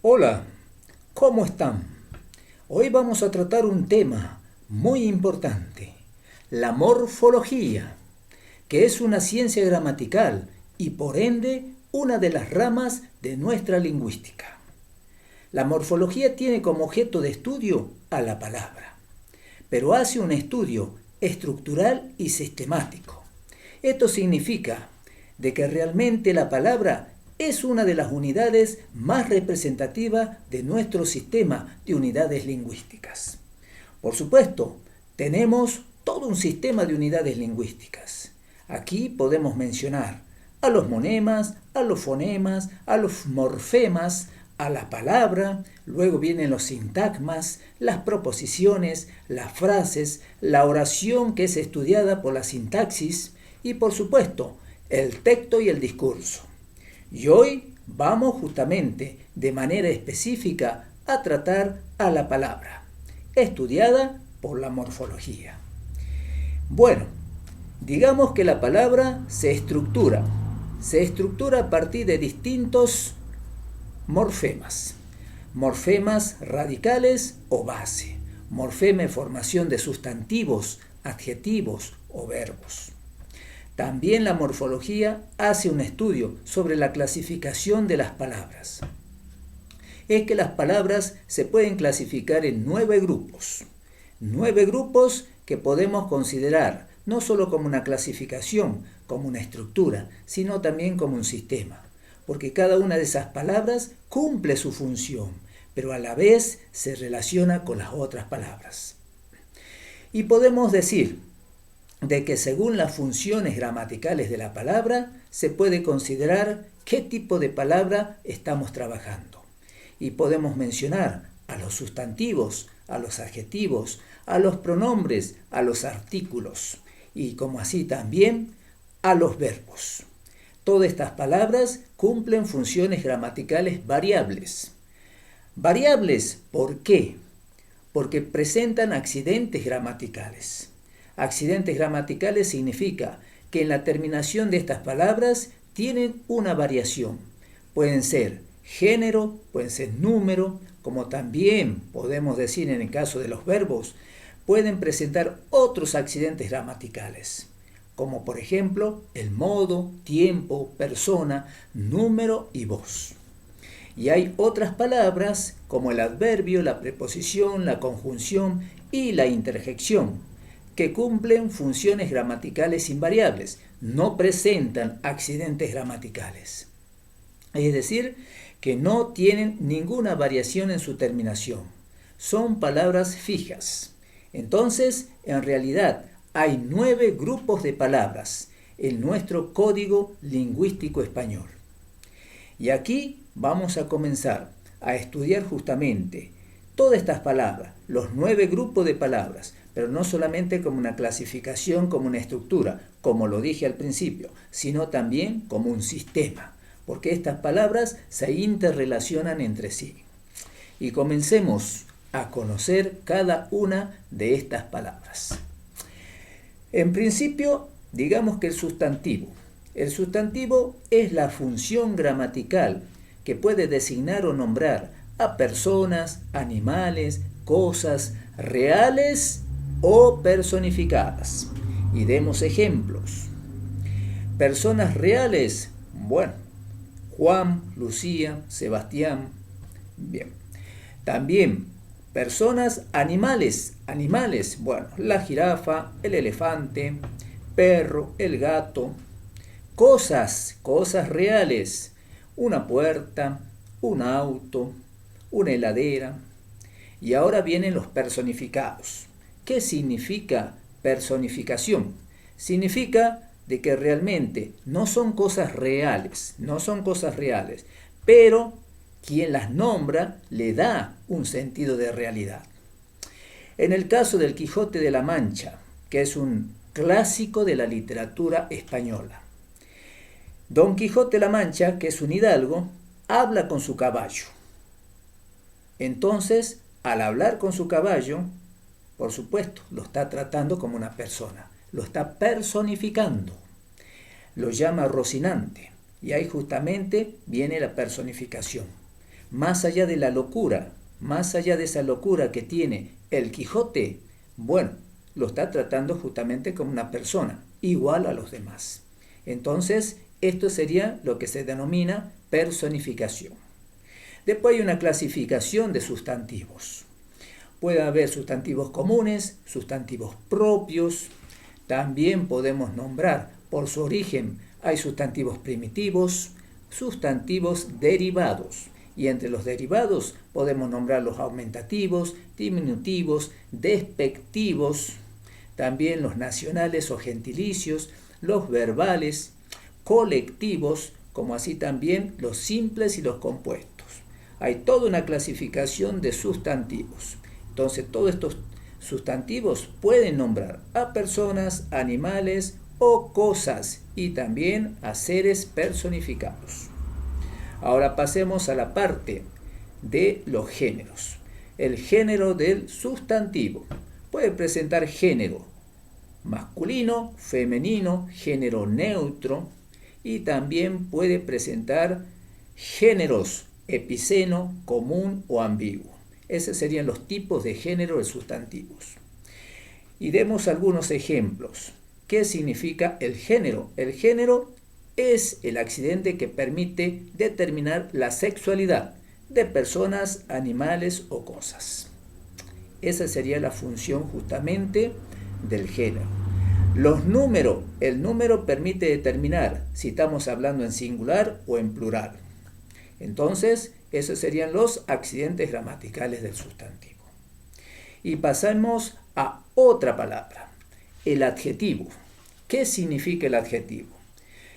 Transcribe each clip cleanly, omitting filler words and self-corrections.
Hola, ¿cómo están? Hoy vamos a tratar un tema muy importante, la morfología, que es una ciencia gramatical y por ende una de las ramas de nuestra lingüística. La morfología tiene como objeto de estudio a la palabra, pero hace un estudio estructural y sistemático. Esto significa de que realmente la palabra es una de las unidades más representativas de nuestro sistema de unidades lingüísticas. Por supuesto, tenemos todo un sistema de unidades lingüísticas. Aquí podemos mencionar a los monemas, a los fonemas, a los morfemas, a la palabra, luego vienen los sintagmas, las proposiciones, las frases, la oración que es estudiada por la sintaxis y por supuesto el texto y el discurso. Y hoy vamos justamente de manera específica a tratar a la palabra, estudiada por la morfología. Bueno, digamos que la palabra se estructura a partir de distintos morfemas. Morfemas radicales o base. Morfema en formación de sustantivos, adjetivos o verbos. También la morfología hace un estudio sobre la clasificación de las palabras. Es que las palabras se pueden clasificar en 9 grupos. 9 grupos que podemos considerar no solo como una clasificación, como una estructura, sino también como un sistema. Porque cada una de esas palabras cumple su función, pero a la vez se relaciona con las otras palabras. Y podemos decir de que según las funciones gramaticales de la palabra se puede considerar qué tipo de palabra estamos trabajando. Y podemos mencionar a los sustantivos, a los adjetivos, a los pronombres, a los artículos y como así también a los verbos. Todas estas palabras cumplen funciones gramaticales variables. Variables, ¿por qué? Porque presentan accidentes gramaticales. Accidentes gramaticales significa que en la terminación de estas palabras tienen una variación. Pueden ser género, pueden ser número, como también podemos decir en el caso de los verbos, pueden presentar otros accidentes gramaticales, como por ejemplo el modo, tiempo, persona, número y voz. Y hay otras palabras como el adverbio, la preposición, la conjunción y la interjección, que cumplen funciones gramaticales invariables, no presentan accidentes gramaticales. Es decir, que no tienen ninguna variación en su terminación. Son palabras fijas. Entonces, en realidad, hay 9 grupos de palabras en nuestro código lingüístico español. Y aquí vamos a comenzar a estudiar justamente todas estas palabras, los 9 grupos de palabras, pero no solamente como una clasificación, como una estructura, como lo dije al principio, sino también como un sistema, porque estas palabras se interrelacionan entre sí. Y comencemos a conocer cada una de estas palabras. En principio, digamos que el sustantivo. El sustantivo es la función gramatical que puede designar o nombrar a personas, animales, cosas reales o personificadas. Y demos ejemplos. Personas reales, bueno, Juan, Lucía, Sebastián. Bien. También personas animales, bueno, la jirafa, el elefante, perro, el gato. Cosas reales, una puerta, un auto, una heladera. Y ahora vienen los personificados. ¿Qué significa personificación? Significa de que realmente no son cosas reales, pero quien las nombra le da un sentido de realidad. En el caso del Quijote de la Mancha, que es un clásico de la literatura española, Don Quijote de la Mancha, que es un hidalgo, habla con su caballo. Entonces, al hablar con su caballo, por supuesto, lo está tratando como una persona, lo está personificando, lo llama Rocinante, y ahí justamente viene la personificación. más allá de la locura, más allá de esa locura que tiene el Quijote, bueno, lo está tratando justamente como una persona, igual a los demás. Entonces, esto sería lo que se denomina personificación. Después hay una clasificación de sustantivos. Puede haber sustantivos comunes, sustantivos propios. También podemos nombrar por su origen, hay sustantivos primitivos, sustantivos derivados. Y entre los derivados podemos nombrar los aumentativos, diminutivos, despectivos, también los nacionales o gentilicios, los verbales, colectivos, como así también los simples y los compuestos. Hay toda una clasificación de sustantivos. Entonces, todos estos sustantivos pueden nombrar a personas, animales o cosas y también a seres personificados. Ahora pasemos a la parte de los géneros. El género del sustantivo puede presentar género masculino, femenino, género neutro y también puede presentar géneros epiceno, común o ambiguo. Esos serían los tipos de género de sustantivos. Y demos algunos ejemplos. ¿Qué significa el género? El género es el accidente que permite determinar la sexualidad de personas, animales o cosas. Esa sería la función justamente del género. Los números, el número permite determinar si estamos hablando en singular o en plural. Entonces, esos serían los accidentes gramaticales del sustantivo. Y pasamos a otra palabra, el adjetivo. ¿Qué significa el adjetivo?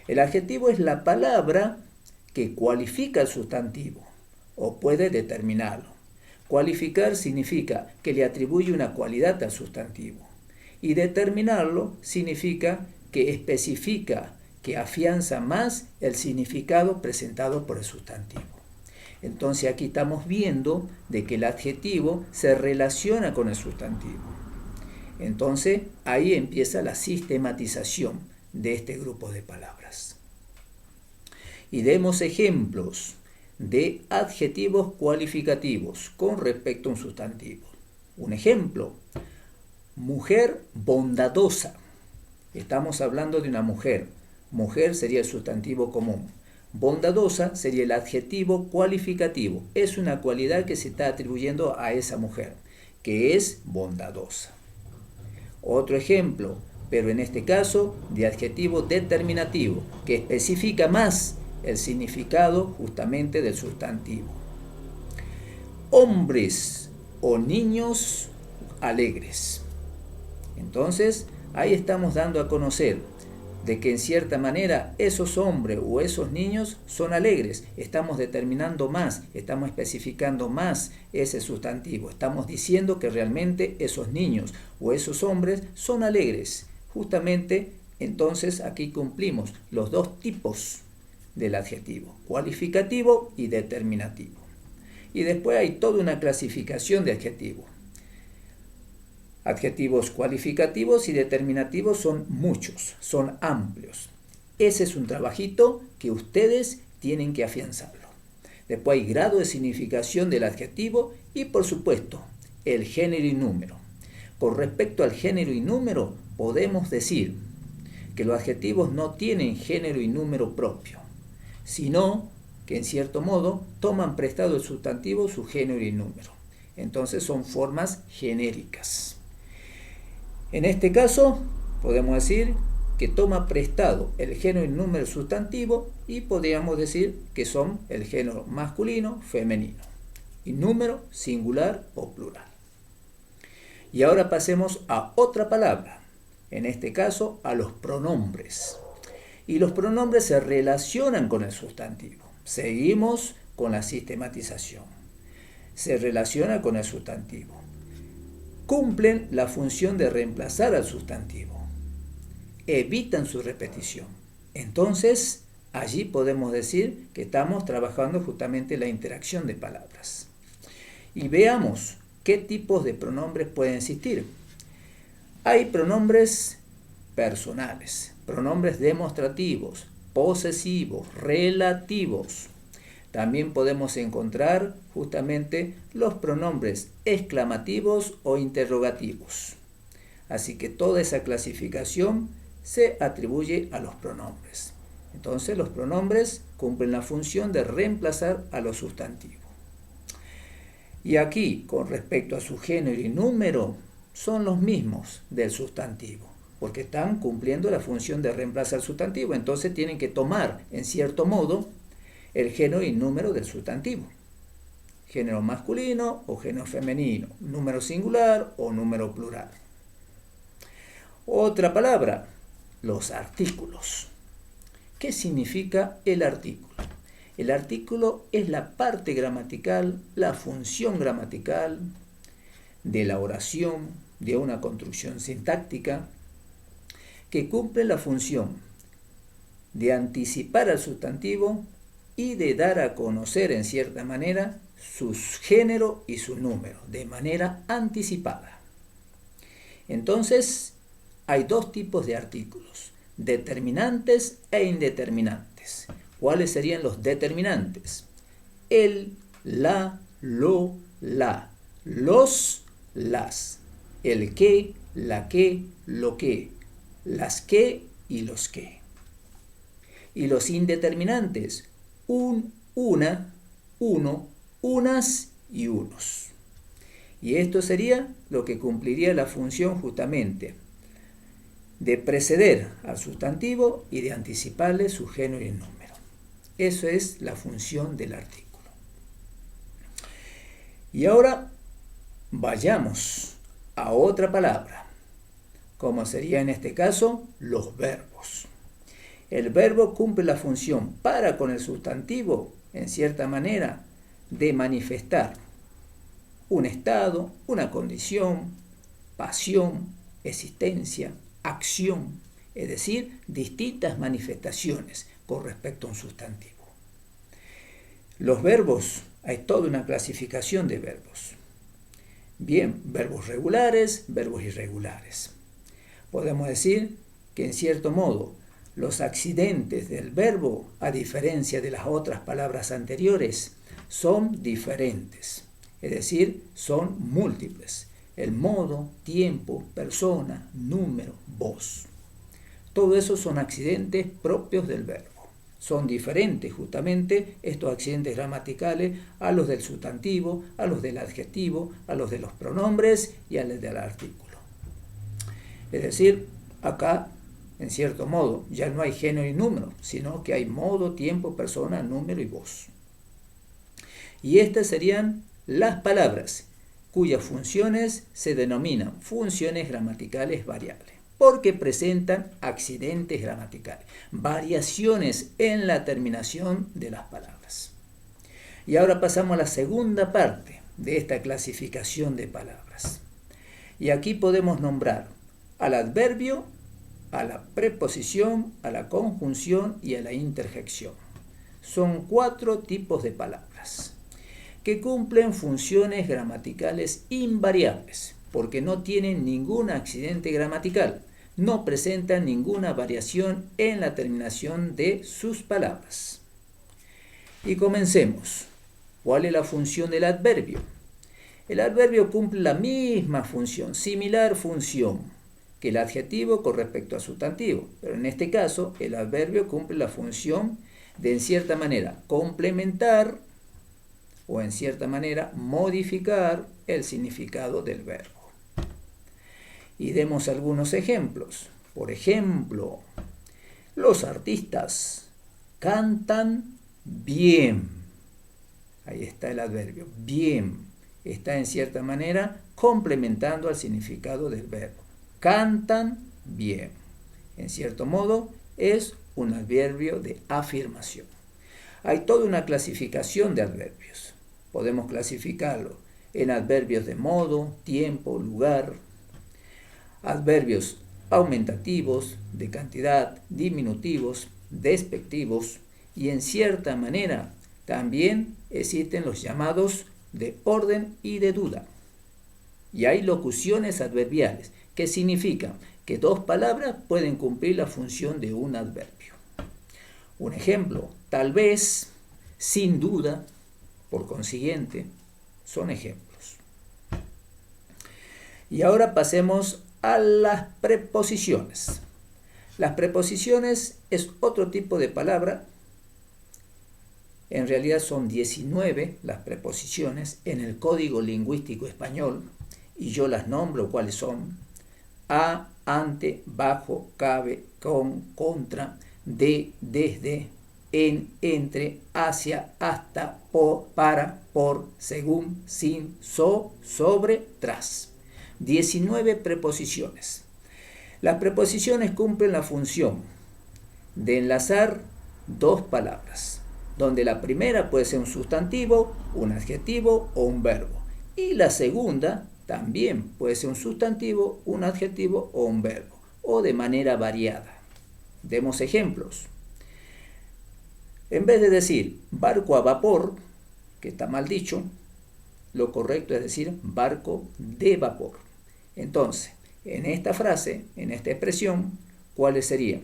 El adjetivo es la palabra que cualifica el sustantivo o puede determinarlo. Cualificar significa que le atribuye una cualidad al sustantivo y determinarlo significa que especifica, que afianza más el significado presentado por el sustantivo. Entonces aquí estamos viendo de que el adjetivo se relaciona con el sustantivo. Entonces ahí empieza la sistematización de este grupo de palabras. Y demos ejemplos de adjetivos cualificativos con respecto a un sustantivo. Un ejemplo, mujer bondadosa. Estamos hablando de una mujer. Mujer sería el sustantivo común. Bondadosa sería el adjetivo cualificativo. Es una cualidad que se está atribuyendo a esa mujer, que es bondadosa. Otro ejemplo, pero en este caso de adjetivo determinativo, que especifica más el significado justamente del sustantivo. Hombres o niños alegres. Entonces, ahí estamos dando a conocer de que en cierta manera esos hombres o esos niños son alegres. Estamos determinando más, estamos especificando más ese sustantivo. Estamos diciendo que realmente esos niños o esos hombres son alegres. Justamente, entonces, aquí cumplimos los dos tipos del adjetivo, cualificativo y determinativo. Y después hay toda una clasificación de adjetivos. Adjetivos cualificativos y determinativos son muchos, son amplios. Ese es un trabajito que ustedes tienen que afianzarlo. Después hay grado de significación del adjetivo y, por supuesto, el género y número. Con respecto al género y número, podemos decir que los adjetivos no tienen género y número propio, sino que en cierto modo toman prestado el sustantivo su género y número. Entonces son formas genéricas. En este caso, podemos decir que toma prestado el género y número sustantivo y podríamos decir que son el género masculino, femenino y número singular o plural. Y ahora pasemos a otra palabra, en este caso a los pronombres. Y los pronombres se relacionan con el sustantivo. Seguimos con la sistematización. Se relaciona con el sustantivo. Cumplen la función de reemplazar al sustantivo. Evitan su repetición. Entonces, allí podemos decir que estamos trabajando justamente la interacción de palabras. Y veamos qué tipos de pronombres pueden existir. Hay pronombres personales, pronombres demostrativos, posesivos, relativos. También podemos encontrar justamente los pronombres exclamativos o interrogativos. Así que toda esa clasificación se atribuye a los pronombres. Entonces los pronombres cumplen la función de reemplazar a los sustantivos. Y aquí, con respecto a su género y número, son los mismos del sustantivo, porque están cumpliendo la función de reemplazar al sustantivo. Entonces tienen que tomar, en cierto modo, el género y número del sustantivo. Género masculino o género femenino, número singular o número plural. Otra palabra, los artículos. ¿Qué significa el artículo? El artículo es la parte gramatical, la función gramatical de la oración, de una construcción sintáctica, que cumple la función de anticipar al sustantivo y de dar a conocer en cierta manera su género y su número, de manera anticipada. Entonces, hay dos tipos de artículos, determinantes e indeterminantes. ¿Cuáles serían los determinantes? El, la, lo, la, los, las, el que, la que, lo que, las que y los que. Y los indeterminantes, un, una, uno, unas y unos. Y esto sería lo que cumpliría la función justamente de preceder al sustantivo y de anticiparle su género y número. Eso es la función del artículo. Y ahora vayamos a otra palabra, como sería en este caso los verbos. El verbo cumple la función para con el sustantivo, en cierta manera, de manifestar un estado, una condición, pasión, existencia, acción, es decir, distintas manifestaciones con respecto a un sustantivo. Los verbos, hay toda una clasificación de verbos. Bien, verbos regulares, verbos irregulares. Podemos decir que en cierto modo los accidentes del verbo, a diferencia de las otras palabras anteriores, son diferentes, es decir, son múltiples. El modo, tiempo, persona, número, voz. Todo eso son accidentes propios del verbo. Son diferentes justamente estos accidentes gramaticales a los del sustantivo, a los del adjetivo, a los de los pronombres y a los del artículo. Es decir, acá, en cierto modo, ya no hay género y número, sino que hay modo, tiempo, persona, número y voz. Y estas serían las palabras cuyas funciones se denominan funciones gramaticales variables, porque presentan accidentes gramaticales, variaciones en la terminación de las palabras. Y ahora pasamos a la segunda parte de esta clasificación de palabras. Y aquí podemos nombrar al adverbio, a la preposición, a la conjunción y a la interjección. Son 4 tipos de palabras que cumplen funciones gramaticales invariables, porque no tienen ningún accidente gramatical, no presentan ninguna variación en la terminación de sus palabras. Y comencemos. ¿Cuál es la función del adverbio? El adverbio cumple la misma función, similar función, que el adjetivo con respecto al sustantivo, pero en este caso el adverbio cumple la función de, en cierta manera, complementar o en cierta manera modificar el significado del verbo. Y demos algunos ejemplos. Por ejemplo, los artistas cantan bien. Ahí está el adverbio, bien. Está en cierta manera complementando al significado del verbo. Cantan bien. En cierto modo es un adverbio de afirmación. Hay toda una clasificación de adverbios. Podemos clasificarlo en adverbios de modo, tiempo, lugar, adverbios aumentativos, de cantidad, diminutivos, despectivos y en cierta manera también existen los llamados de orden y de duda. Y hay locuciones adverbiales que significan que 2 palabras pueden cumplir la función de un adverbio. Un ejemplo, tal vez sin duda, por consiguiente, son ejemplos. Y ahora pasemos a las preposiciones. Las preposiciones es otro tipo de palabra. En realidad son 19 las preposiciones en el Código Lingüístico Español y yo las nombro cuáles son: a, ante, bajo, cabe, con, contra, de, desde, en, entre, hacia, hasta, para, por, según, sin, sobre, tras. 19 preposiciones. Las preposiciones cumplen la función de enlazar dos palabras, donde la primera puede ser un sustantivo, un adjetivo o un verbo, y la segunda también puede ser un sustantivo, un adjetivo o un verbo, o de manera variada. Demos ejemplos. En vez de decir barco a vapor, que está mal dicho, lo correcto es decir barco de vapor. Entonces, en esta frase, en esta expresión, ¿cuáles serían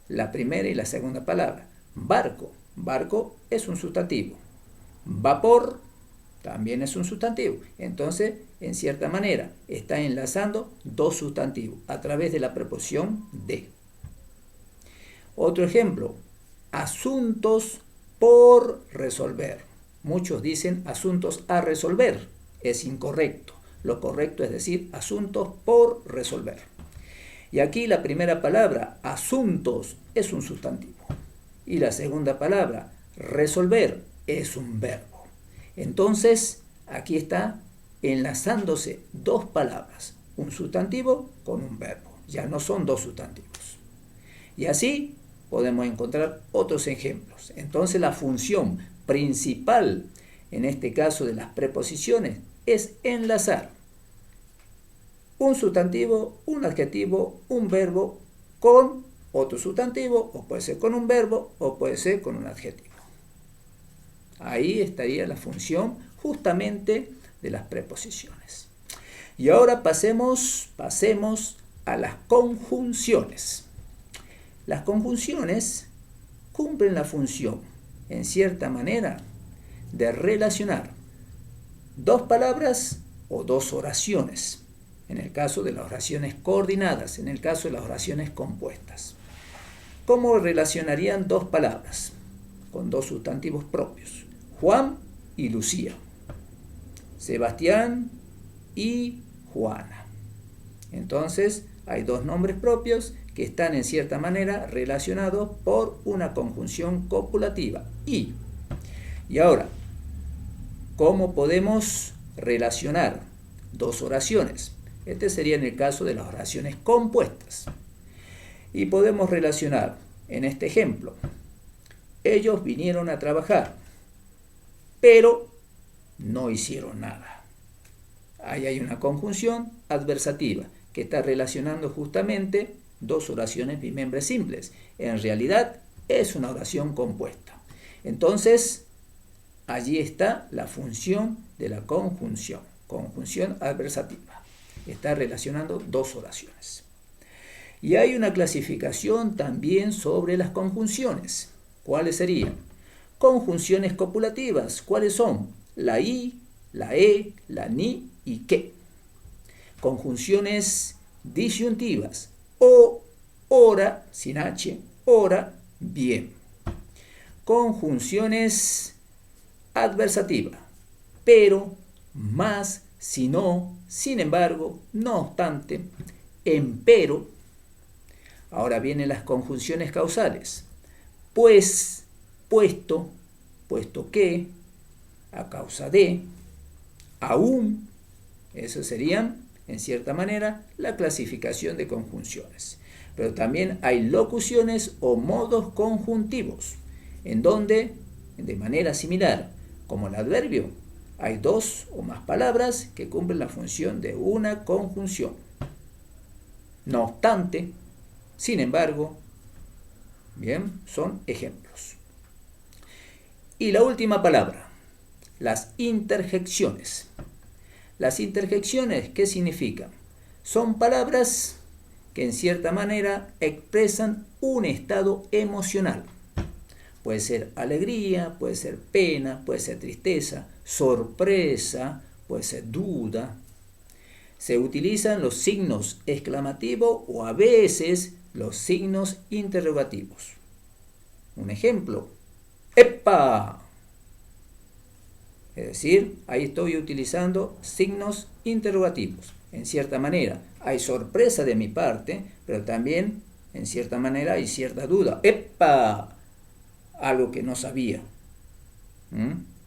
la primera y la segunda palabra? Barco. Barco es un sustantivo. Vapor también es un sustantivo. Entonces, en cierta manera, está enlazando dos sustantivos a través de la preposición de. Otro ejemplo, asuntos por resolver. Muchos dicen asuntos a resolver. Es incorrecto. Lo correcto es decir asuntos por resolver. Y aquí la primera palabra, asuntos, es un sustantivo. Y la segunda palabra, resolver, es un verbo. Entonces, aquí está enlazándose dos palabras, un sustantivo con un verbo. Ya no son dos sustantivos. Y así podemos encontrar otros ejemplos. Entonces, la función principal, en este caso de las preposiciones, es enlazar un sustantivo, un adjetivo, un verbo con otro sustantivo, o puede ser con un verbo, o puede ser con un adjetivo. Ahí estaría la función justamente de las preposiciones. Y ahora pasemos a las conjunciones. Las conjunciones cumplen la función, en cierta manera, de relacionar dos palabras o dos oraciones, en el caso de las oraciones coordinadas, en el caso de las oraciones compuestas. ¿Cómo relacionarían dos palabras? Con dos sustantivos propios: Juan y Lucía, Sebastián y Juana. Entonces, hay dos nombres propios que están en cierta manera relacionados por una conjunción copulativa, y. Y ahora, ¿cómo podemos relacionar dos oraciones? Este sería en el caso de las oraciones compuestas. Y podemos relacionar, en este ejemplo, ellos vinieron a trabajar, pero no hicieron nada. Ahí hay una conjunción adversativa que está relacionando justamente dos oraciones bimembres simples. En realidad es una oración compuesta. Entonces, allí está la función de la conjunción adversativa. Está relacionando dos oraciones. Y hay una clasificación también sobre las conjunciones. ¿Cuáles serían? Conjunciones copulativas. ¿Cuáles son? La i, la e, la ni y que. Conjunciones disyuntivas. O, ora, sin h, ora, bien. Conjunciones adversativas. Pero, más, si no, sin embargo, no obstante, empero. Ahora vienen las conjunciones causales. Pues, puesto, puesto que, a causa de, aún. Eso serían, en cierta manera, la clasificación de conjunciones. Pero también hay locuciones o modos conjuntivos, en donde, de manera similar, como el adverbio, hay dos o más palabras que cumplen la función de una conjunción. No obstante, sin embargo, bien, son ejemplos. Y la última palabra, las interjecciones. Las interjecciones, ¿qué significan? Son palabras que en cierta manera expresan un estado emocional. Puede ser alegría, puede ser pena, puede ser tristeza, sorpresa, puede ser duda. Se utilizan los signos exclamativos o a veces los signos interrogativos. Un ejemplo, ¡epa! Es decir, ahí estoy utilizando signos interrogativos. En cierta manera, hay sorpresa de mi parte, pero también, en cierta manera, hay cierta duda. ¡Epa! Algo que no sabía.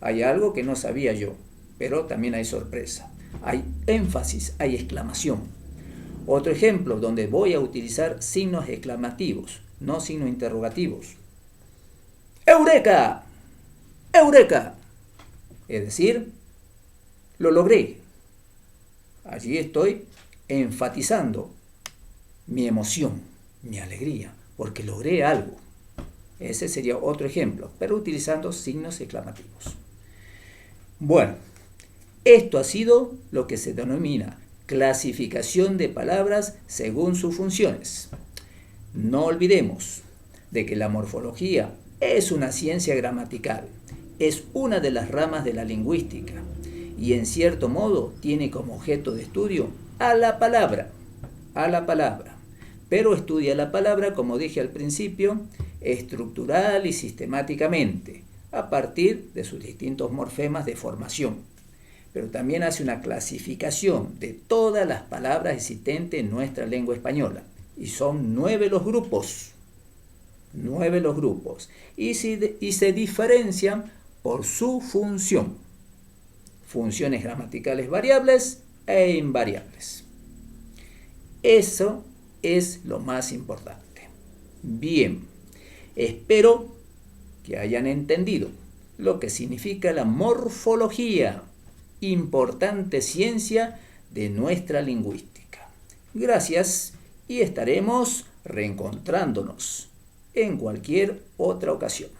Hay algo que no sabía yo, pero también hay sorpresa. Hay énfasis, hay exclamación. Otro ejemplo donde voy a utilizar signos exclamativos, no signos interrogativos. ¡Eureka! ¡Eureka! Es decir, lo logré. Allí estoy enfatizando mi emoción, mi alegría, porque logré algo. Ese sería otro ejemplo, pero utilizando signos exclamativos. Bueno, esto ha sido lo que se denomina clasificación de palabras según sus funciones. No olvidemos de que la morfología es una ciencia gramatical, es una de las ramas de la lingüística y en cierto modo tiene como objeto de estudio a la palabra, pero estudia la palabra, como dije al principio, estructural y sistemáticamente, a partir de sus distintos morfemas de formación. Pero también hace una clasificación de todas las palabras existentes en nuestra lengua española. Y son 9 los grupos. 9 los grupos. Y se diferencian por su función. Funciones gramaticales variables e invariables. Eso es lo más importante. Bien, espero que hayan entendido lo que significa la morfología, importante ciencia de nuestra lingüística. Gracias y estaremos reencontrándonos en cualquier otra ocasión.